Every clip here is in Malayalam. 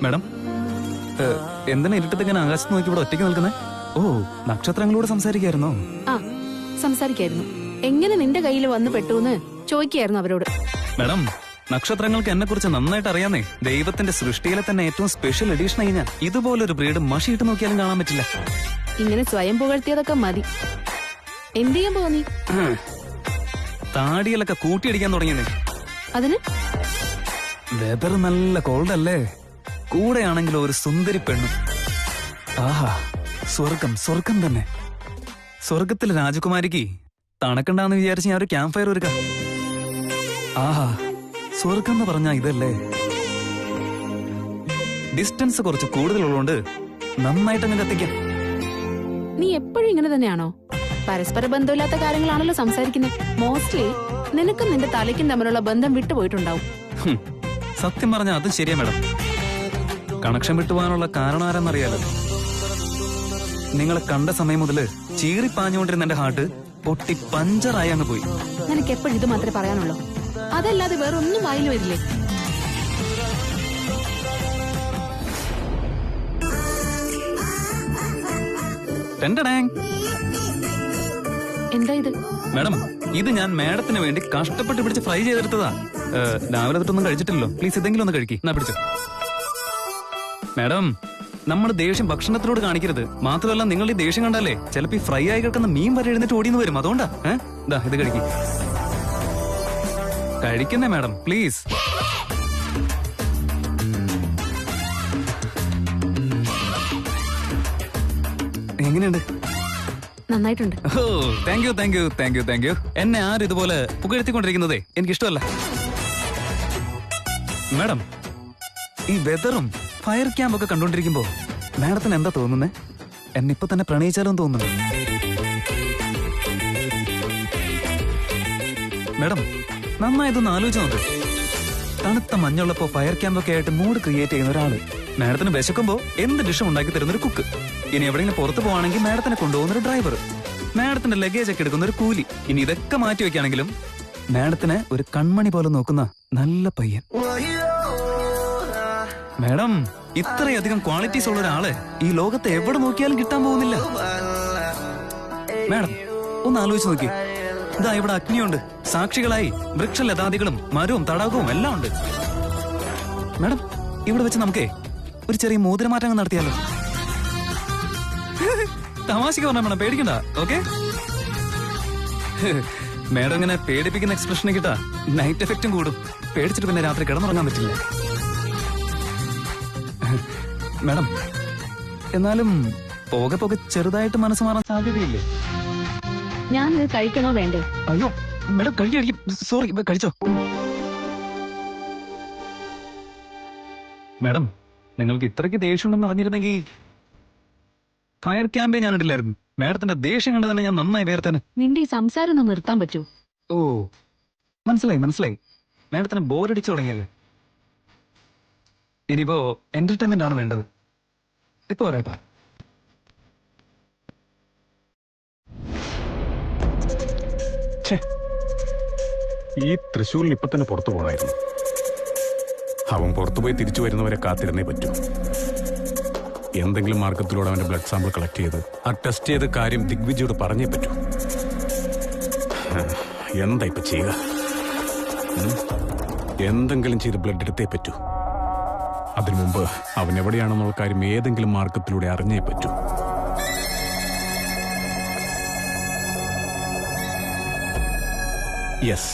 മാഡം, എന്തിനാ ഇരുട്ടത്ത് ഇങ്ങനെ ആകാശത്ത് നോക്കി ഇവിടെ ഒറ്റയ്ക്ക് നിൽക്കുന്നേ? ഓ, നക്ഷത്രങ്ങളോട് സംസാരിക്കായിരുന്നോ? ആ, സംസാരിക്കായിരുന്നു. എങ്ങനെ നിന്റെ കയ്യിൽ വന്ന് പെട്ടൂന്ന് ചോദിക്കായിരുന്നു അവരോട്. മാഡം, നക്ഷത്രങ്ങൾക്ക് എന്നെ കുറിച്ച് നന്നായിട്ട് അറിയാന്നേ. ദൈവത്തിന്റെ സൃഷ്ടിയിലെ തന്നെ ഏറ്റവും സ്പെഷ്യൽ എഡീഷൻ ആയി ഞാൻ. ഇതുപോലൊരു ബ്രീഡ് മഷിയിട്ട് നോക്കിയാലും കാണാൻ പറ്റില്ല. ഇങ്ങനെ സ്വയം പുകഴ്ത്തിയതൊക്കെ മതി. എന്ത് ചെയ്യാൻ പോവാ നീ? താടിയിലൊക്കെ കൂട്ടിയടിക്കാൻ തുടങ്ങിയേ. അതിന് വെതർ നല്ല കോൾഡ് അല്ലേ? കൂടെയാണെങ്കിലും ഒരു സുന്ദരി പെണ്ണും. ആഹാ, സ്വർഗം സ്വർഗം തന്നെ. സ്വർഗത്തിലെ രാജകുമാരിക്ക് തണക്കണ്ടാന്ന് വിചാരിച്ച് ഞാൻ ഒരു ക്യാമ്പ് ഫയർ ഒരുക്കാം. ആഹാ, സ്വർഗം എന്ന് പറഞ്ഞാ ഇതല്ലേ? ഡിസ്റ്റൻസ് കുറച്ച് കൂടുതലുള്ളതുകൊണ്ട് നന്നായിട്ടങ്ങ് കത്തിക്കാം. നീ എപ്പോഴും ഇങ്ങനെ തന്നെയാണോ? പരസ്പര ബന്ധമില്ലാത്ത കാര്യങ്ങളാണല്ലോ സംസാരിക്കുന്നത്. മോസ്റ്റ്ലി നിനക്കും നിന്റെ തലയ്ക്കും തമ്മിലുള്ള ബന്ധം വിട്ടുപോയിട്ടുണ്ടാവും. സത്യം പറഞ്ഞാൽ അതും ശരിയാ മാഡം. കണക്ഷൻ വിട്ടുപോകാനുള്ള കാരണം ആരെന്നറിയാലോ? നിങ്ങളെ കണ്ട സമയം മുതല് ചീറിപ്പാഞ്ഞുകൊണ്ടിരുന്ന എന്റെ ഹാർട്ട് പൊട്ടി പഞ്ചറായി അങ്ങ് പോയി. നിനക്ക് എപ്പോഴും ഇത് മാത്രമേ പറയാനുള്ളൂ? അതല്ലാതെ വേറെ ഒന്നും വായിൽ വരില്ലേ? എന്താ ഇത്? മാഡം, ഇത് ഞാൻ മാഡത്തിന് വേണ്ടി കഷ്ടപ്പെട്ട് പിടിച്ച് ഫ്രൈ ചെയ്തെടുത്തതാ. രാവിലെ തൊട്ടൊന്നും കഴിച്ചിട്ടില്ലല്ലോ. പ്ലീസ് ഇതെങ്കിലും ഒന്ന് കഴിക്കി. എന്നാ പിടിച്ചു. മാഡം, നമ്മൾ ദേഷ്യം ഭക്ഷണത്തിനോട് കാണിക്കരുത്. മാത്രമല്ല, നിങ്ങൾ ഈ ദേഷ്യം കണ്ടാലേ ചിലപ്പോ ഈ ഫ്രൈ ആയി കിടക്കുന്ന മീൻ വരെ എഴുന്നേറ്റ് ഓടിയെന്ന് വരും. അതുകൊണ്ടാ ഇത് കഴിക്കി. കഴിക്കുന്നേ മാഡം, പ്ലീസ്. എങ്ങനെയുണ്ട്? നന്നായിട്ടുണ്ട്. Oh, thank you thank you thank you thank you. എന്നെ ആരും ഇതുപോലെ പുകഴ്ത്തിക്കൊണ്ടിരിക്കുന്നതേ എനിക്കിഷ്ടമല്ല. മാഡം, ഈ വെതറും ഫയർ ക്യാമ്പൊക്കെ കണ്ടോണ്ടിരിക്കുമ്പോ മാഡത്തിന് എന്താ തോന്നുന്നേ? എന്നെ ഇപ്പൊ തന്നെ പ്രണയിച്ചാലും തോന്നുന്നു. മാഡം, നന്നായിട്ടൊന്ന് ആലോചിച്ച് നോക്ക്. തണുത്ത മഞ്ഞുള്ളപ്പോ ഫയർ ക്യാമ്പൊക്കെ ആയിട്ട് മൂഡ് ക്രിയേറ്റ് ചെയ്യുന്ന ഒരാള്. മാഡത്തിന് വിശക്കുമ്പോ എന്ത് ഡിഷും ഉണ്ടാക്കി തരുന്നൊരു കുക്ക്. ഇനി എവിടെയെങ്കിലും പുറത്ത് പോവാണെങ്കിൽ മാഡത്തിനെ കൊണ്ടുപോകുന്നൊരു ഡ്രൈവർ. മാഡത്തിന്റെ ലഗേജ് ഒക്കെ എടുക്കുന്ന ഒരു കൂലി. ഇനി ഇതൊക്കെ മാറ്റി വെക്കുകയാണെങ്കിലും മാഡത്തിനെ ഒരു കൺമണി പോലെ നോക്കുന്ന നല്ല പയ്യൻ. മാഡം, ഇത്രയധികം ക്വാളിറ്റീസ് ഉള്ള ഒരാള് ഈ ലോകത്ത് എവിടെ നോക്കിയാലും കിട്ടാൻ പോകുന്നില്ല. മാഡം, ഒന്ന് ആലോചിച്ച് നോക്കി. ഇതാ ഇവിടെ അഗ്നിയുണ്ട്. സാക്ഷികളായി വൃക്ഷലതാദികളും മരവും തടാകവും എല്ലാം ഉണ്ട്. മാഡം, ഇവിടെ വെച്ച് നമുക്കേ ഒരു ചെറിയ മോതിരമാറ്റം നടത്തിയാലോ? തമാശക്ക് പറഞ്ഞാൽ വേണം, പേടിക്കണ്ട. ഓക്കെ? മാഡം ഇങ്ങനെ പേടിപ്പിക്കുന്ന എക്സ്പ്രഷൻ കിട്ടാ നൈറ്റ് എഫക്റ്റും കൂടും. പേടിച്ചിട്ട് പിന്നെ രാത്രി കിടന്നുറങ്ങാൻ പറ്റില്ല. മാഡം, എന്നാലും പോകെ പോകെ ചെറുതായിട്ട് മനസ്സ് മാറാൻ സാധ്യതയില്ലേ? ഞാൻ ഇത് കഴിക്കണോ വേണ്ടേ? അയ്യോ മാഡം, കഴിക്കും. സോറി, കഴിച്ചോ. മാഡം, നിങ്ങൾക്ക് ഇത്രയ്ക്ക് ദേഷ്യമുണ്ടെന്ന് അറിഞ്ഞിരുന്നെങ്കിൽ ഫയർ ക്യാമ്പേ ഞാൻ ഇടില്ലായിരുന്നു. മാഡത്തിന്റെ ദേഷ്യം കണ്ട് തന്നെ ഞാൻ നന്നായി വേർത്തേനെ. നിന്റെ ഈ സംസാരം ഒന്ന് നിർത്താൻ പറ്റൂ? ഓ, മനസ്സിലായി. മാഡത്തിന് ബോറടിച്ചു തുടങ്ങിയത്. ഇനിയിപ്പോ എന്റർടൈൻമെന്റ് ആണ് വേണ്ടത്. ഇപ്പൊ പറയാ. ഈ തൃശ്ശൂരിൽ ഇപ്പൊ തന്നെ പുറത്തു പോകണമായിരുന്നു. അവൻ പുറത്തുപോയി തിരിച്ചു വരുന്നവരെ കാത്തിരുന്നേ പറ്റൂ. എന്തെങ്കിലും മാർഗത്തിലൂടെ അവന്റെ ബ്ലഡ് സാമ്പിൾ കളക്ട് ചെയ്ത് ആ ടെസ്റ്റ് ചെയ്ത കാര്യം ദിഗ്വിജയോട് പറഞ്ഞേ പറ്റൂ. എന്താ ഇപ്പൊ ചെയ്യുക? എന്തെങ്കിലും ചെയ്ത് ബ്ലഡ് എടുത്തേ പറ്റൂ. അതിനു മുമ്പ് അവൻ എവിടെയാണെന്നുള്ള കാര്യം ഏതെങ്കിലും മാർഗത്തിലൂടെ അറിഞ്ഞേ പറ്റൂ. യെസ്,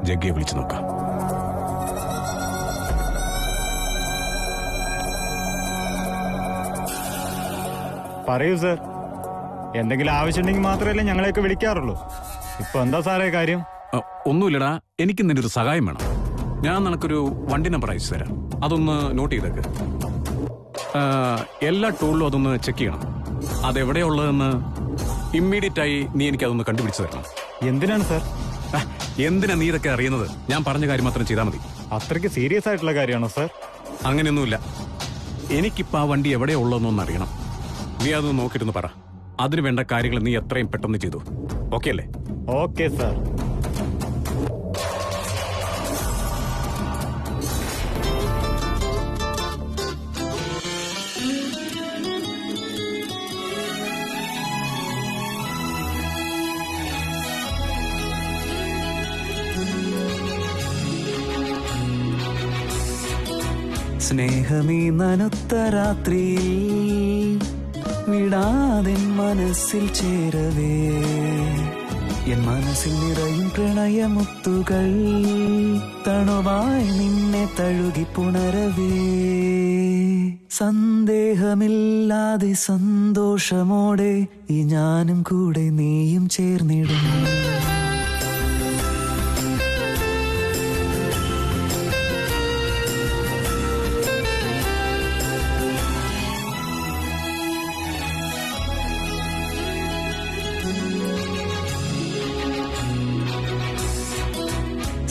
ജഗ്ഗയെ വിളിച്ചു നോക്കാം. പറയൂ സർ. എന്തെങ്കിലും ആവശ്യമുണ്ടെങ്കിൽ മാത്രമല്ലേ ഞങ്ങളെയൊക്കെ വിളിക്കാറുള്ളൂ. ഇപ്പൊ എന്താ സാറേ കാര്യം? ഒന്നുമില്ലടാ, എനിക്ക് നിന്റെ ഒരു സഹായം വേണം. ഞാൻ നിനക്കൊരു വണ്ടി നമ്പർ അയച്ചു തരാം. അതൊന്ന് നോട്ട് ചെയ്തേക്ക്. എല്ലാ ടൂളിലും അതൊന്ന് ചെക്ക് ചെയ്യണം. അതെവിടെയാ ഉള്ളതെന്ന് ഇമ്മീഡിയറ്റ് ആയി നീ എനിക്കതൊന്ന് കണ്ടുപിടിച്ചു തരണം. എന്തിനാണ് സർ? എന്തിനാ നീ ഇതൊക്കെ അറിയുന്നത്? ഞാൻ പറഞ്ഞ കാര്യം മാത്രം ചെയ്താൽ മതി. അത്രയ്ക്ക് സീരിയസ് ആയിട്ടുള്ള കാര്യമാണോ സർ? അങ്ങനെയൊന്നുമില്ല. എനിക്കിപ്പോ ആ വണ്ടി എവിടെയാ ഉള്ളതെന്നൊന്ന് അറിയണം. നീ അതൊന്ന് നോക്കിയിട്ടൊന്ന് പറ. അതിന് വേണ്ട കാര്യങ്ങൾ നീ എത്രയും പെട്ടെന്ന് ചെയ്തു. ഓക്കെ അല്ലേ? Okay sir. സ്നേഹമീ നനുത്ത രാത്രിയിൽ വിടാതെ മനസ്സിൽ ചേരവേ എൻ മനസ്സിൽ നിറയും പ്രണയമുത്തുകൾ തണുവായി നിന്നെ തഴുകി പുണരവേ സന്ദേഹമില്ലാതെ സന്തോഷമോടെ ഈ ഞാനും കൂടെ നീയും ചേർന്നിടും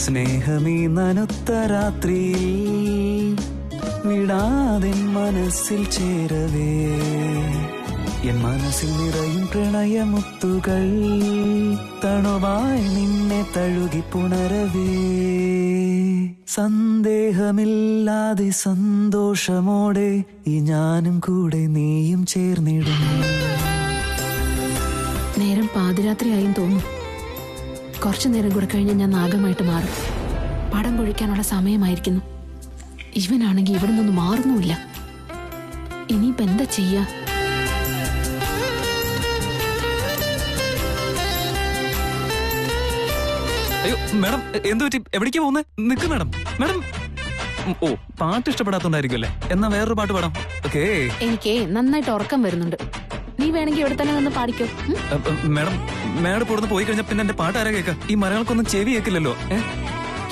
സ്നേഹമീ നനുത്ത രാത്രിയിൽ വിടാതെ മനസ്സിൽ ചേരവേ എൻ മനസ്സിൽ നിറയും പ്രണയമുത്തുകൾ തണുവായി നിന്നെ തഴുകി പുണരവേ സന്ദേഹമില്ലാതെ സന്തോഷമോടെ ഈ ഞാനും കൂടെ നീയും ചേർന്നിടും. നേരം പാതിരാത്രിയായും തോന്നും. കുറച്ചു നേരം കൂടെ കഴിഞ്ഞ് ഞാൻ നാഗമായിട്ട് മാറും. പടം പൊഴിക്കാനുള്ള സമയമായിരിക്കുന്നു. ഇവനാണെങ്കിൽ ഇവിടെ നിന്നൊന്നും മാറുന്നുമില്ല. ഇനിയിപ്പോ എന്താ ചെയ്യാ? അയ്യോ മാഡം, എന്തു പറ്റി? എവിടേക്ക് പോകുന്നേ? നിക്ക് മാഡം. മാഡം ഓ, പാട്ട് ഇഷ്ടപ്പെടാത്തോണ്ടായിരിക്കുമല്ലേ? എന്നാ വേറൊരു പാട്ട് പാടാം. ഓക്കേ. എനിക്ക് നന്നായിട്ട് ഉറക്കം വരുന്നുണ്ട്. നീ വേണമെങ്കിൽ ഇവിടെ തന്നെ നിന്ന് പാടിക്കോ. മാഡം, മാഡം ഇവിടുന്ന് പോയി കഴിഞ്ഞാൽ പിന്നെ എന്റെ പാട്ട് ആരാ കേൾക്കാം? ഈ മലയാളക്കൊന്നും ചെവി കേൾക്കില്ലല്ലോ.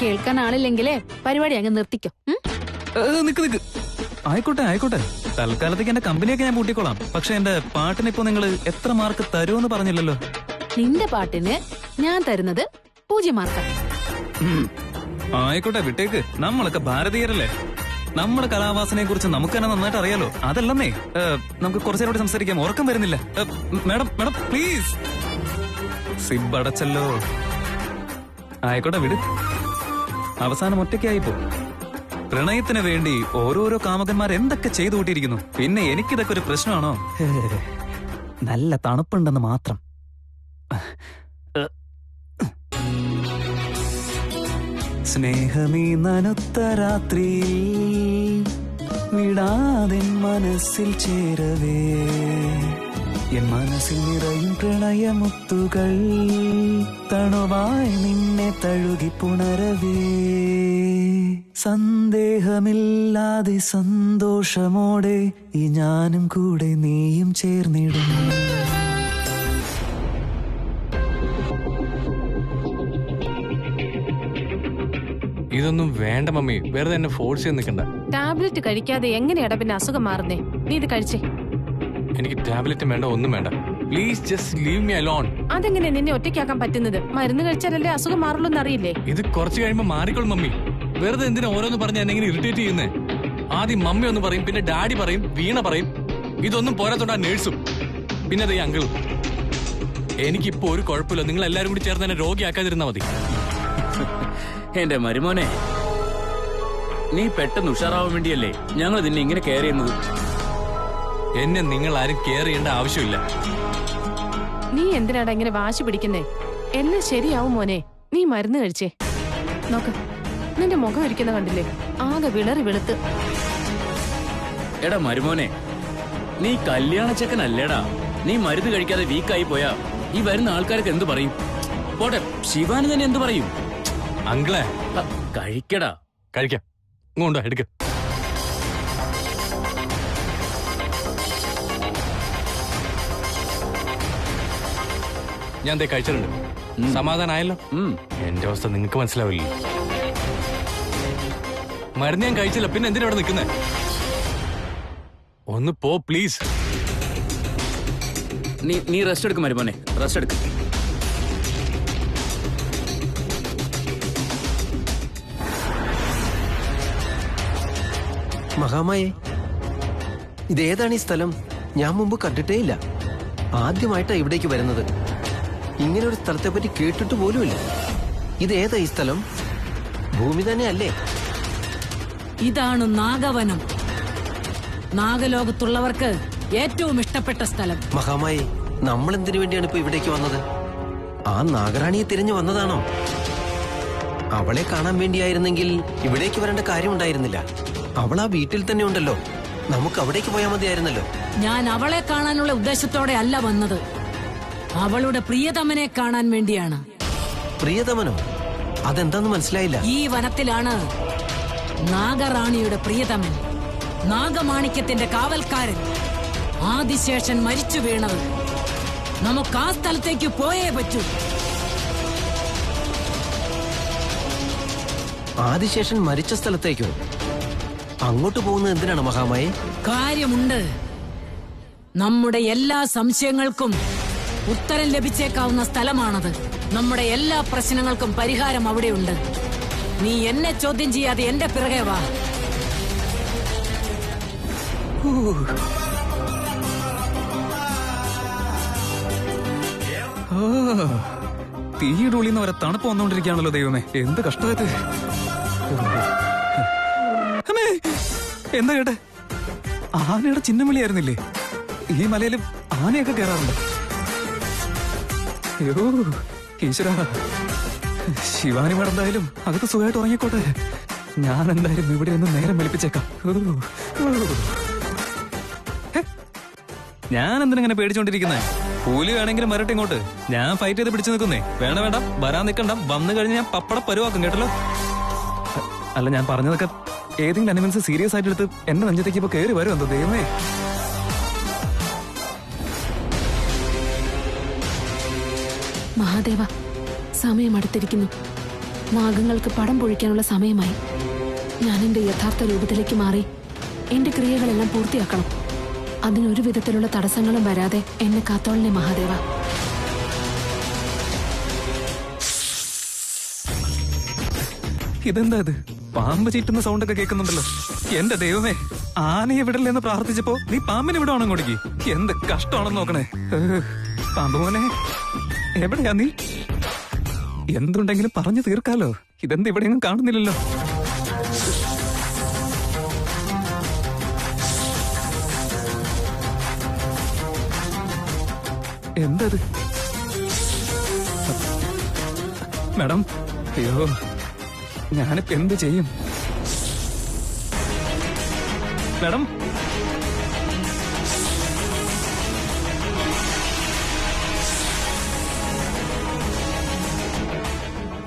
കേൾക്കാൻ ആളില്ലെങ്കിലേ പരിപാടി അങ്ങ് നിർത്തിക്കോ. നിക്ക് നിക്ക്. ആയിക്കോട്ടെ ആയിക്കോട്ടെ, തൽക്കാലത്തേക്ക് എന്റെ കമ്പനിയൊക്കെ ഞാൻ പൂട്ടിക്കോളാം. പക്ഷെ എന്റെ പാട്ടിന് ഇപ്പൊ നിങ്ങൾ എത്ര മാർക്ക് തരുമെന്ന് പറഞ്ഞില്ലല്ലോ. നിന്റെ പാട്ടിന് ഞാൻ തരുന്നത് 0 മാർക്ക്. ആയിക്കോട്ടെ, വിട്ടേക്ക്. നമ്മളൊക്കെ ഭാരതീയരല്ലേ. നമ്മുടെ കലാവാസനയെ കുറിച്ച് നമുക്ക് തന്നെ നന്നായിട്ട് അറിയാലോ. അതല്ലെന്നേ, നമുക്ക് കുറച്ചേരോട് സംസാരിക്കാം. ഉറക്കം വരുന്നില്ല. Madam madam please. സിബ് അടച്ചല്ലോ. ആയിക്കോട്ടെ, വിട്. അവസാനം ഒറ്റയ്ക്കായിപ്പോ. പ്രണയത്തിന് വേണ്ടി ഓരോരോ കാമകന്മാർ എന്തൊക്കെ ചെയ്തു കൂട്ടിയിരിക്കുന്നു. പിന്നെ എനിക്കിതൊക്കെ ഒരു പ്രശ്നമാണോ? നല്ല തണുപ്പുണ്ടെന്ന് മാത്രം. സ്നേഹമീ നനുത്ത രാത്രിയിൽ വിടാതെ മനസ്സിൽ ചേരവേ എൻ മനസ്സിൽ നിറയും പ്രണയമുത്തുകൾ തണുവായി നിന്നെ തഴുകി പുണരവേ സന്ദേഹമില്ലാതെ സന്തോഷമോടെ ഈ ഞാനും കൂടെ നീയും ചേർന്നിടും. ഇതൊന്നും വേണ്ട മമ്മി, വെറുതെ എന്നെ ഫോഴ്സ് ചെയ്ത് നിൽക്കണ്ട. ടാബ്ലറ്റ് കഴിക്കാതെ എങ്ങനെയാടാ പിന്നെ അസുഖം മാറുന്നേ? നീ ഇത് കഴിച്ചേ. എനിക്ക് ടാബ്ലറ്റ് വേണ്ട, ഒന്നും വേണ്ട. Please just leave me alone. അതെങ്ങനെ നിന്നെ ഒറ്റയ്ക്കാക്കാൻ പറ്റുന്നത്? മരുന്ന് കഴിച്ചാലല്ലേ അസുഖം മാറുള്ളൂ എന്നറിയില്ലേ? ഇത് കുറച്ച് കഴിയുമ്പോ മാറിക്കോളും മമ്മി. വെറുതെ എന്തിനാ ഓരോന്ന് പറഞ്ഞ് എന്നെ ഇങ്ങനെ ഇറിറ്റേറ്റ് ചെയ്യുന്നേ? ആദ്യം മമ്മി ഒന്ന് പറയും, പിന്നെ ഡാഡി പറയും, വീണ പറയും. ഇതൊന്നും പോരാത്തോണ്ടാ നേഴ്സും, പിന്നെ അതേ അങ്കിളും. എനിക്കിപ്പോ ഒരു കുഴപ്പമില്ല. നിങ്ങൾ എല്ലാരും കൂടി ചേർന്ന് എന്നെ രോഗിയാക്കാതിരുന്നാ മതി. എന്റെ മരുമോനെ, നീ പെട്ടെന്ന് ഉഷാറാവാൻ വേണ്ടിയല്ലേ ഞങ്ങൾ നിന്നെ ഇങ്ങനെ കെയർ ചെയ്യുന്നത്. എന്നെ നിങ്ങൾ ആരും കെയർ ചെയ്യേണ്ട ആവശ്യമില്ല. നീ എന്തിനാടാ ഇങ്ങനെ വാശി പിടിക്കുന്നേ? എല്ലാം ശരിയാവും മോനെ. നീ മരുന്ന് കഴിച്ചേ. നോക്ക്, നിന്റെ മുഖം ഇരിക്കുന്ന കണ്ടില്ലേ? ആകെ വിളറി വെളുത്ത്. എടാ മരുമോനെ, നീ കല്യാണ ചെക്കനല്ലേടാ. നീ മരുന്ന് കഴിക്കാതെ വീക്കായി പോയാ ഈ വരുന്ന ആൾക്കാർക്ക് എന്തു പറയും? പോട്ടെ, ശിവാന് തന്നെ എന്തു പറയും? അങ്കിളെ, കഴിക്കടാ. കഴിക്കാം. ഇങ്ങോട്ടോ, എടുക്ക. ഞാൻ കഴിച്ചിട്ടുണ്ട്. സമാധാനായല്ലോ? എന്റെ അവസ്ഥ നിങ്ങൾക്ക് മനസ്സിലാവില്ലേ? മരുന്ന് ഞാൻ കഴിച്ചില്ല, പിന്നെ എന്തിനാ ഇവിടെ നിൽക്കുന്നേ? ഒന്ന് പോ പ്ലീസ്. നീ റെസ്റ്റ് എടുക്കും മരുമോനെ, റെസ്റ്റ് എടുക്കും. മഹാമായേ, ഇതേതാണ് ഈ സ്ഥലം? ഞാൻ മുമ്പ് കണ്ടിട്ടേ ഇല്ല. ആദ്യമായിട്ടാ ഇവിടേക്ക് വരുന്നത്. ഇങ്ങനെ ഒരു സ്ഥലത്തെ പറ്റി കേട്ടിട്ട് പോലുമില്ല. ഇതേതാ ഈ സ്ഥലം? ഭൂമി തന്നെ അല്ലേ? ഇതാണ് നാഗവനം. നാഗലോകത്തുള്ളവർക്ക് ഏറ്റവും ഇഷ്ടപ്പെട്ട സ്ഥലം. മഹാമായേ, നമ്മൾ എന്തിനു വേണ്ടിയാണ് ഇപ്പൊ ഇവിടേക്ക് വന്നത്? ആ നാഗറാണിയെ തിരഞ്ഞു വന്നതാണോ? അവളെ കാണാൻ വേണ്ടിയായിരുന്നെങ്കിൽ ഇവിടേക്ക് വരേണ്ട കാര്യമുണ്ടായിരുന്നില്ല. അവൾ ആ വീട്ടിൽ തന്നെ ഉണ്ടല്ലോ, നമുക്ക് അവിടേക്ക് പോയാൽ മതിയായിരുന്നല്ലോ. ഞാൻ അവളെ കാണാനുള്ള ഉദ്ദേശത്തോടെ അല്ല വന്നത്, അവളുടെ പ്രിയതമനെ കാണാൻ വേണ്ടിയാണ്. പ്രിയതമനോ? അതെന്താന്ന് മനസ്സിലായില്ല. ഈ വനത്തിലാണ് നാഗറാണിയുടെ പ്രിയതമൻ, നാഗമാണിക്യത്തിന്റെ കാവൽക്കാരൻ ആദിശേഷൻ മരിച്ചു വീണത്. നമുക്ക് ആ സ്ഥലത്തേക്ക് പോയേ പറ്റൂ. ആദിശേഷൻ മരിച്ച സ്ഥലത്തേക്കോ? അങ്ങോട്ട് പോകുന്നത് എന്തിനാണ് മഹാമായെ? കാര്യമുണ്ട്. നമ്മുടെ എല്ലാ സംശയങ്ങൾക്കും ഉത്തരം ലഭിച്ചേക്കാവുന്ന സ്ഥലമാണത്. നമ്മുടെ എല്ലാ പ്രശ്നങ്ങൾക്കും പരിഹാരം അവിടെയുണ്ട്. നീ എന്നെ ചോദ്യം ചെയ്യാതെ എന്റെ പിറകെ വാ. തീയുടെ ഉള്ളിൽ നിന്ന് വരെ തണുപ്പ് വന്നുകൊണ്ടിരിക്കുകയാണല്ലോ ദൈവമേ, എന്ത് കഷ്ടമായത്. എന്താ കേട്ടെ? ആനയുടെ ചിഹ്നം വിളിയായിരുന്നില്ലേ? ഈ മലയിലും ആനയൊക്കെ കയറാറുണ്ട്. അയ്യോ ഈശ്വരാ, ശിവാനി മേഡം എന്തായാലും അകത്ത് സുഖമായിട്ട് ഉറങ്ങിക്കോട്ടെ. ഞാൻ എന്തായാലും ഇവിടെ നിന്ന് നേരം വെളുപ്പിച്ചേക്കാം. ഞാൻ എന്തിനെ പേടിച്ചോണ്ടിരിക്കുന്നേ? കൂലി വേണമെങ്കിലും വരട്ടെ ഇങ്ങോട്ട്, ഞാൻ ഫൈറ്റ് ചെയ്ത് പിടിച്ചു നിൽക്കുന്നേ. വേണ്ട വേണ്ട, വരാൻ നിൽക്കണ്ട. വന്നു കഴിഞ്ഞ് ഞാൻ പപ്പട പരുവാക്കും, കേട്ടല്ലോ. അല്ല, ഞാൻ പറഞ്ഞതൊക്കെ ഏതെങ്കിലും അനിമൽസ് സീരിയസ് ആയിട്ട് എടുത്ത് എന്റെ നെഞ്ചത്തേക്ക് ഇപ്പൊ കയറി വരും. എന്തോ ദൈവമേ. മഹാദേവ, സമയം അടുത്തിരിക്കുന്നു. നാഗങ്ങൾക്ക് പടം പൊഴിക്കാനുള്ള സമയമായി. ഞാൻ എന്റെ യഥാർത്ഥ രൂപത്തിലേക്ക് മാറി എന്റെ ക്രിയകളെല്ലാം പൂർത്തിയാക്കണം. അതിനൊരു വിധത്തിലുള്ള തടസ്സങ്ങളും വരാതെ എന്നെ കാത്തോളനെ മഹാദേവ. ഇതെന്താ ഇത്? പാമ്പ് ചീറ്റുന്ന സൗണ്ട് ഒക്കെ കേൾക്കുന്നുണ്ടല്ലോ. എന്റെ ദൈവമേ, ആനയെ വിടലെന്ന് പ്രാർത്ഥിച്ചപ്പോ നീ പാമ്പിനെ വിടുവാണോ കൊടുക്കി? എന്ത് കഷ്ടമാണെന്ന് നോക്കണേ. പാമ്പ് മോനെ, എവിടെയാ നീ? എന്തുണ്ടെങ്കിലും പറഞ്ഞു തീർക്കാലോ. ഇതെന്ത് ഇവിടെയൊന്നും കാണുന്നില്ലല്ലോ. എന്തത്? മാഡം, അയ്യോ, ഞാനിപ്പോ എന്ത് ചെയ്യും? Madam,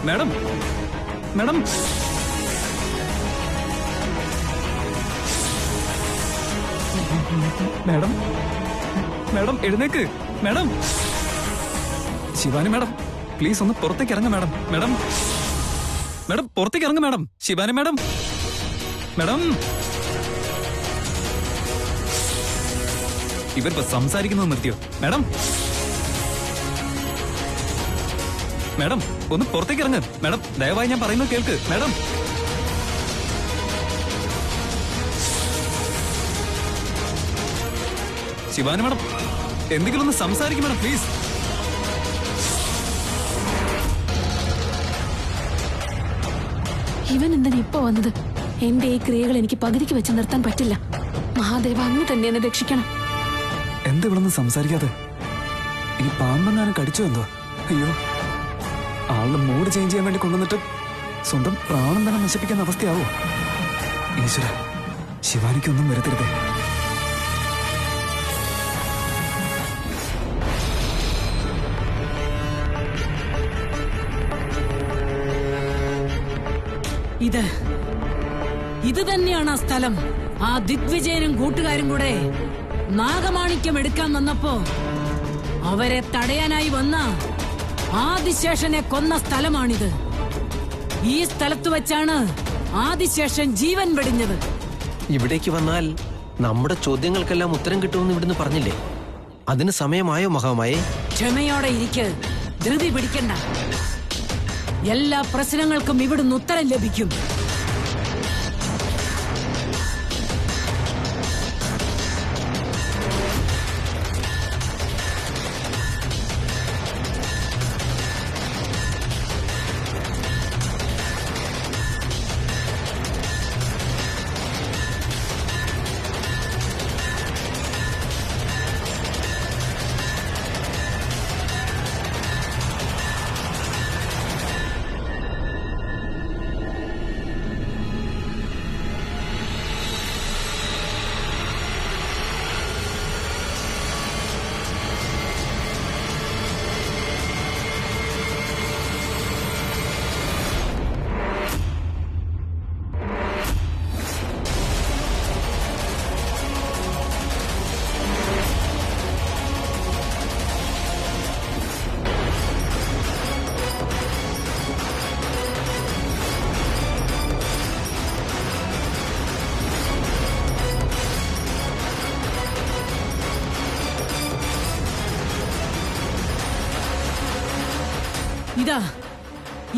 madam, madam, madam, madam എഴുന്നേക്ക്. മാഡം, ശിവാനി മാഡം, പ്ലീസ് ഒന്ന് പുറത്തേക്ക് ഇറങ്ങ. മാഡം, മാഡം, മാഡം പുറത്തേക്ക് ഇറങ്ങ. Madam, Shivani madam, madam. ഇവരിപ്പോ സംസാരിക്കുന്നത് നിർത്തിയോ? മാഡം, മാഡം ഒന്ന് പുറത്തേക്ക് ഇറങ്ങ്. മാഡം, ദയവായി ഞാൻ പറയുന്നത് കേൾക്ക്. മാഡം, ശിവാനി മാഡം, എന്തെങ്കിലും ഒന്ന് സംസാരിക്കും മാഡം, പ്ലീസ്. ഇവൻ എന്തിനാ ഇപ്പൊ വന്നത്? എന്റെ ഈ ക്രിയകൾ എനിക്ക് പകുതിക്ക് വെച്ച് നിർത്താൻ പറ്റില്ല. മഹാദേവ, അങ്ങ് തന്നെ എന്നെ രക്ഷിക്കണം. എന്താ ഇവിടെ നിന്ന് സംസാരിക്കാതെ? ഈ പാമ്പെങ്ങാനും കടിച്ചോ എന്തോ? അയ്യോ, ആളുടെ മൂഡ് ചേഞ്ച് ചെയ്യാൻ വേണ്ടി കൊണ്ടുവന്നിട്ട് സ്വന്തം പ്രാണം തന്നെ നശിപ്പിക്കുന്ന അവസ്ഥയാവോ? ഈശ്വര, ശിവാനിക്കൊന്നും വരുത്തരുതേ. ഇത് തന്നെയാണ് ആ സ്ഥലം. ആ ദിഗ്വിജയനും കൂട്ടുകാരും കൂടെ നാഗമാണിക്യം എടുക്കാൻ വന്നപ്പോ അവരെ തടയാനായി വന്ന ആദിശേഷനെ കൊന്ന സ്ഥലമാണിത്. ഈ സ്ഥലത്ത് വെച്ചാണ് ആദിശേഷൻ ജീവൻ വെടിഞ്ഞത്. ഇവിടേക്ക് വന്നാൽ നമ്മുടെ ചോദ്യങ്ങൾക്കെല്ലാം ഉത്തരം കിട്ടുമെന്ന് ഇവിടുന്ന് പറഞ്ഞില്ലേ? അതിന് സമയമായോ മഹാമായെ? ക്ഷമയോടെ ഇരിക്ക്, ധൃതി പിടിക്കണ്ട. എല്ലാ പ്രശ്നങ്ങൾക്കും ഇവിടുന്ന് ഉത്തരം ലഭിക്കും.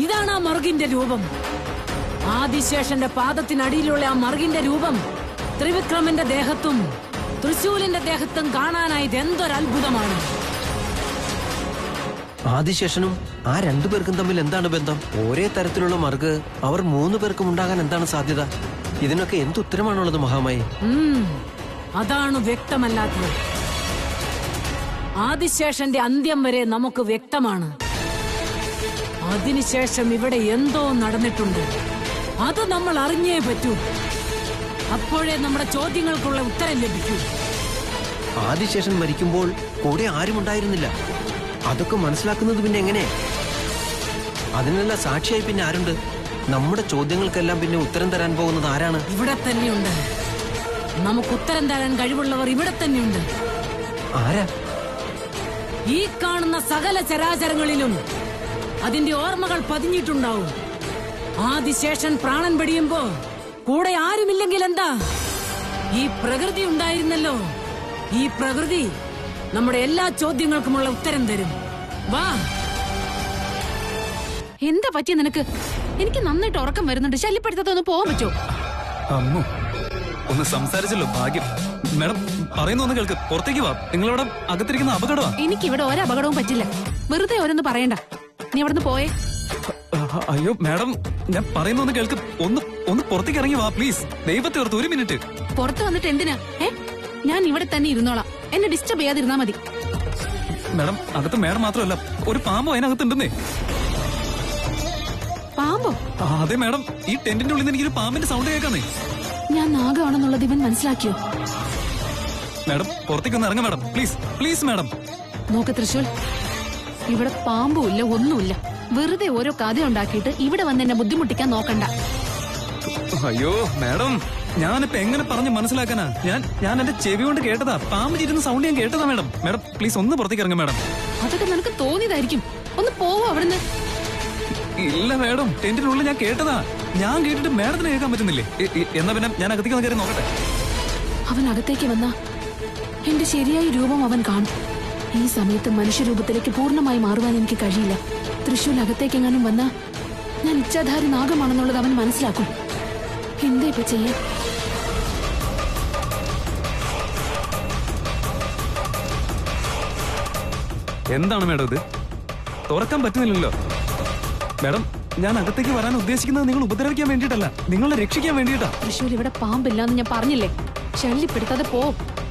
ഇതാണ് ആ മറുകിന്റെ രൂപം. ആദിശേഷന്റെ പാദത്തിനടിയിലുള്ള ആ മറുകിന്റെ രൂപം ത്രിവിക്രമന്റെ ദേഹത്തും തൃശൂലിന്റെ ദേഹത്തും കാണാനായത് എന്തൊരത്ഭുതമാണ്. ആദിശേഷനും ആ രണ്ടുപേർക്കും തമ്മിൽ എന്താണ് ബന്ധം? ഒരേ തരത്തിലുള്ള മറുക് അവർ 3 പേർക്കും ഉണ്ടാകാൻ എന്താണ് സാധ്യത? ഇതിനൊക്കെ എന്തുത്തരമാണുള്ളത് മഹാമായി? അതാണ് വ്യക്തമല്ലാത്തത്. ആദിശേഷന്റെ അന്ത്യം വരെ നമുക്ക് വ്യക്തമാണ്. അതിനുശേഷം ഇവിടെ എന്തോ നടന്നിട്ടുണ്ട്. അത് നമ്മൾ അറിഞ്ഞേ പറ്റൂ. അപ്പോഴേ നമ്മുടെ ചോദ്യങ്ങൾക്കുള്ള ഉത്തരം ലഭിക്കൂ. ആദിശേഷൻ മരിക്കുമ്പോൾ കൂടെ ആരും ഉണ്ടായിരുന്നില്ല. അതൊക്കെ മനസ്സിലാക്കുന്നത് പിന്നെ എങ്ങനെ? അതിനെല്ലാം സാക്ഷിയായി പിന്നെ ആരുണ്ട്? നമ്മുടെ ചോദ്യങ്ങൾക്കെല്ലാം പിന്നെ ഉത്തരം തരാൻ പോകുന്നത് ആരാണ്? ഇവിടെ തന്നെയുണ്ട്. നമുക്ക് ഉത്തരം തരാൻ കഴിവുള്ളവർ ഇവിടെ തന്നെയുണ്ട്. ആരാ? ഈ കാണുന്ന സകല ചരാചരങ്ങളിലും അതിന്റെ ഓർമ്മകൾ പതിഞ്ഞിട്ടുണ്ടാവും. ആദിശേഷൻ പ്രാണൻ വെടിയുമ്പോ കൂടെ ആരുമില്ലെങ്കിൽ എന്താ? ഈ പ്രകൃതി ഉണ്ടായിരുന്നല്ലോ. ഈ പ്രകൃതി നമ്മുടെ എല്ലാ ചോദ്യങ്ങൾക്കുമുള്ള ഉത്തരം തരും. വാ. എന്താ പറ്റിയ നിനക്ക്? എനിക്ക് നന്നായിട്ട് ഉറക്കം വരുന്നുണ്ട്. ശല്യപ്പെടുത്താത്തൊന്ന് പോകാൻ പറ്റുമോ? അമ്മോ, ഒന്ന് സംസാരിച്ചല്ലോ, ഭാഗ്യം. മാഡം പറയുന്ന ഒന്ന് കേൾക്ക്. പുറത്തേക്ക് വാ. നിങ്ങളിവിടെ അകത്തിരിക്കുന്ന അപകടമാ. എനിക്ക് ഇവിടെ ഒരപകടവും പറ്റില്ല. വെറുതെ ഓരോന്ന് പറയണ്ട. നീ അവിടെ നിന്ന് പോയേ. അയ്യോ മാഡം, ഞാൻ പറയുന്ന ഒന്ന് കേൾക്ക്. ഒന്ന് പുറത്തേക്ക് ഇറങ്ങി വാ പ്ലീസ്. ദൈവത്തെ ഓർത്ത് 1 മിനിറ്റ്. പുറത്ത് വന്നിട്ട് എന്തിനാ? ഞാൻ ഇവിടെ തന്നെ ഇരുന്നോളാം. എന്നെ ഡിസ്റ്റർബ് ചെയ്യാതിരുന്നാ മതി. മാഡം, അകത്ത് മാഡം മാത്രമല്ല, ഒരു പാമ്പോ അതിനകത്തുണ്ടെന്നേ. പാമ്പോ? അതെ മാഡം, ഈ ടെന്റിന്റെ ഉള്ളിൽ നിന്ന് എനിക്കൊരു പാമ്പിന്റെ സൗണ്ട് കേൾക്കാന്നേ. ഞാൻ നാഗമാണെന്നുള്ളത് ഇവൻ മനസ്സിലാക്കിയോ? മാഡം പുറത്തേക്ക് ഒന്ന് ഇറങ്ങാം മാഡം, പ്ലീസ് പ്ലീസ് മാഡം. നോക്ക് തൃശൂൽ, ഇവിടെ പാമ്പും ഇല്ല, ഒന്നുമില്ല. വെറുതെ ഓരോ കഥ ഉണ്ടാക്കിയിട്ട് ഇവിടെ വന്ന് എന്നെ ബുദ്ധിമുട്ടിക്കാൻ നോക്കണ്ട. അയ്യോ മാഡം, ഞാനിപ്പോ എങ്ങനെ പറഞ്ഞ് മനസ്സിലാക്കാനാ? ഞാൻ എന്റെ ചെവി കൊണ്ട് കേട്ടതാ. പാമ്പ് ചീറ്റുന്ന സൗണ്ട് ഞാൻ കേട്ടതാ മാഡം. മാഡം പ്ലീസ് ഒന്ന് പുറത്തേക്ക് ഇറങ്ങാം മാഡം. അതൊക്കെ നിനക്ക് തോന്നിയതായിരിക്കും. ഒന്ന് പോവോ അവിടുന്ന്? ഇല്ല മാഡം, ടെന്റിനുള്ളിൽ ഞാൻ കേട്ടതാ. ഞാൻ കേട്ടിട്ട് മാഡത്തിന് കേൾക്കാൻ പറ്റുന്നില്ലേ? എന്നാ പിന്നെ ഞാൻ അകത്തേക്ക് ഒന്ന് കയറി നോക്കട്ടെ. അവൻ അകത്തേക്ക് വന്നാ എന്റെ ശരിയായ രൂപം അവൻ കാണും. ഈ സമയത്ത് മനുഷ്യരൂപത്തിലേക്ക് പൂർണ്ണമായി മാറുവാൻ എനിക്ക് കഴിയില്ല. തൃശൂൽ അകത്തേക്ക് എങ്ങാനും വന്നാ ഞാൻ ഇച്ഛാധാരി നാഗമാണെന്നുള്ളത് അവൻ മനസ്സിലാക്കും. എന്താ ഇപ്പൊ ചെയ്യാ? എന്താണ് മാഡം ഇത്? തുറക്കാൻ പറ്റുന്നില്ലല്ലോ. മാഡം, ഞാൻ അകത്തേക്ക് വരാൻ ഉദ്ദേശിക്കുന്നത് നിങ്ങൾ ഉപദ്രവിക്കാൻ വേണ്ടിയിട്ടല്ല, നിങ്ങളെ രക്ഷിക്കാൻ വേണ്ടിയിട്ടാ. തൃശൂൽ ഇവിടെ പാമ്പില്ലാന്ന് ഞാൻ പറഞ്ഞില്ലേ? ശല്യപ്പെടുത്താതെ പോ.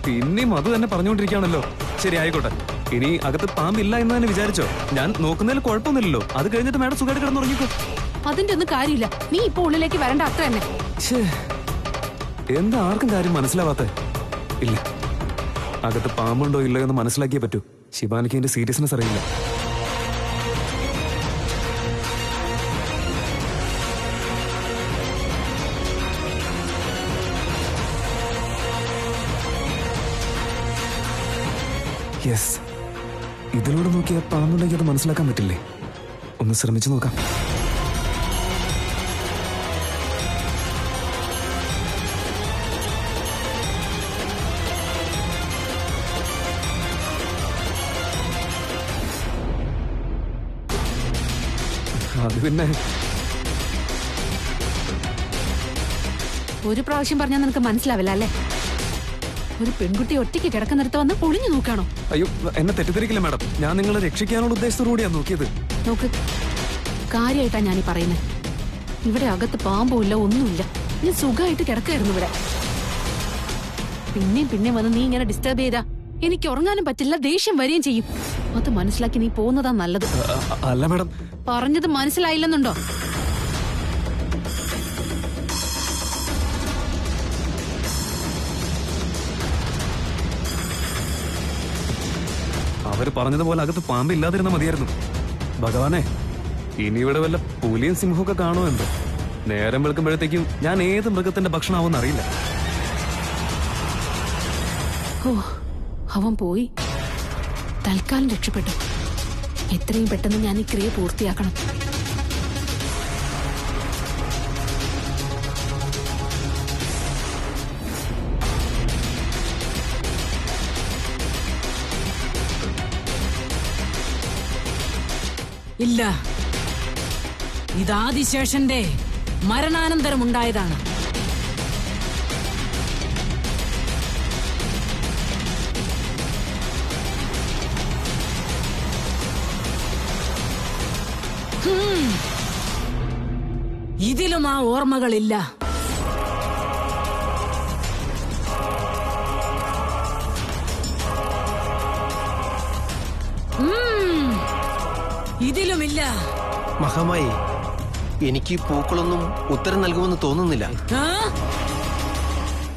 പിന്നെയും അത് തന്നെ പറഞ്ഞുകൊണ്ടിരിക്കുകയാണല്ലോ. ശരി ആയിക്കോട്ടെ, ഇനി അകത്ത് പാമ്പില്ല എന്ന് തന്നെ വിചാരിച്ചോ. ഞാൻ നോക്കുന്നതിൽ കുഴപ്പമൊന്നുമില്ലല്ലോ. അത് കഴിഞ്ഞിട്ട് മാഡം സുഖമായിട്ട് കിടന്നുറങ്ങിക്കോ. അതിന്റെ ഒന്നും കാര്യമില്ല. നീ ഇപ്പൊ ഉള്ളിലേക്ക് വരണ്ട, അത്ര തന്നെ. എന്താ ആർക്കും കാര്യം മനസ്സിലാവാത്ത? ഇല്ല, അകത്ത് പാമ്പുണ്ടോ ഇല്ലയോ എന്ന് മനസ്സിലാക്കിയേ പറ്റൂ. ശിവാനിക്ക് എന്റെ സീരിയസ്നെസ് അറിയില്ല. യെസ്, ഇതിലൂടെ നോക്കിയാൽ പാമ്പുണ്ടെങ്കിൽ അത് മനസ്സിലാക്കാൻ പറ്റില്ലേ? ഒന്ന് ശ്രമിച്ചു നോക്കാം. അത് പിന്നെ ഒരു പ്രാവശ്യം പറഞ്ഞാൽ നിനക്ക് മനസ്സിലാവില്ല അല്ലേ? ഒരു പെൺകുട്ടി ഒറ്റയ്ക്ക് കിടക്കുന്നിടത്ത് വന്ന് ഒളിഞ്ഞു നോക്കാണോ? അയ്യോ, എന്നെ തെറ്റിദ്ധരിക്കില്ല മാഡം. ഞാൻ നിങ്ങളെ രക്ഷിക്കാനുള്ള ഉദ്ദേശത്തോടുകൂടിയാണ് നോക്കിയത്. നോക്ക്, കാര്യമായിട്ടാ ഞാനീ പറയുന്നത്. ഇവിടെ അകത്ത് പാമ്പുമില്ല, ഒന്നുമില്ല. ഞാൻ സുഖമായിട്ട് കിടക്കായിരുന്നു ഇവിടെ. പിന്നെ വന്ന് നീ ഇങ്ങനെ ഡിസ്റ്റർബ് ചെയ്താ എനിക്ക് ഉറങ്ങാനും പറ്റില്ല, ദേഷ്യം വരികയും ചെയ്യും. അത് മനസ്സിലാക്കി നീ പോകുന്നതാ നല്ലത്. അല്ല മാഡം, പറഞ്ഞത് മനസ്സിലായില്ലെന്നുണ്ടോ? അവര് പറഞ്ഞതുപോലെ അകത്ത് പാമ്പില്ലാതിരുന്ന മതിയായിരുന്നു. ഭഗവാനെ, ഇനി ഇവിടെ വല്ല പുലിയും സിംഹമൊക്കെ കാണുമോ എന്തോ. നേരം വെളുക്കുമ്പോഴത്തേക്കും ഞാൻ ഏത് മൃഗത്തിന്റെ ഭക്ഷണമാവെന്ന് അറിയില്ല. ഓ, അവൻ പോയി. തൽക്കാലം രക്ഷപ്പെട്ടു. എത്രയും പെട്ടെന്ന് ഞാൻ ഈ ക്രിയ പൂർത്തിയാക്കണം. ഇല്ല, ഇത് ആദിശേഷന്റെ മരണാനന്തരം ഉണ്ടായതാണ്. ഇതിലും ആ ഓർമ്മകളില്ല. ഇതിലുമില്ല. മഹാമായി, എനിക്ക് ഈ പൂക്കളൊന്നും ഉത്തരം നൽകുമെന്ന് തോന്നുന്നില്ല. ആ?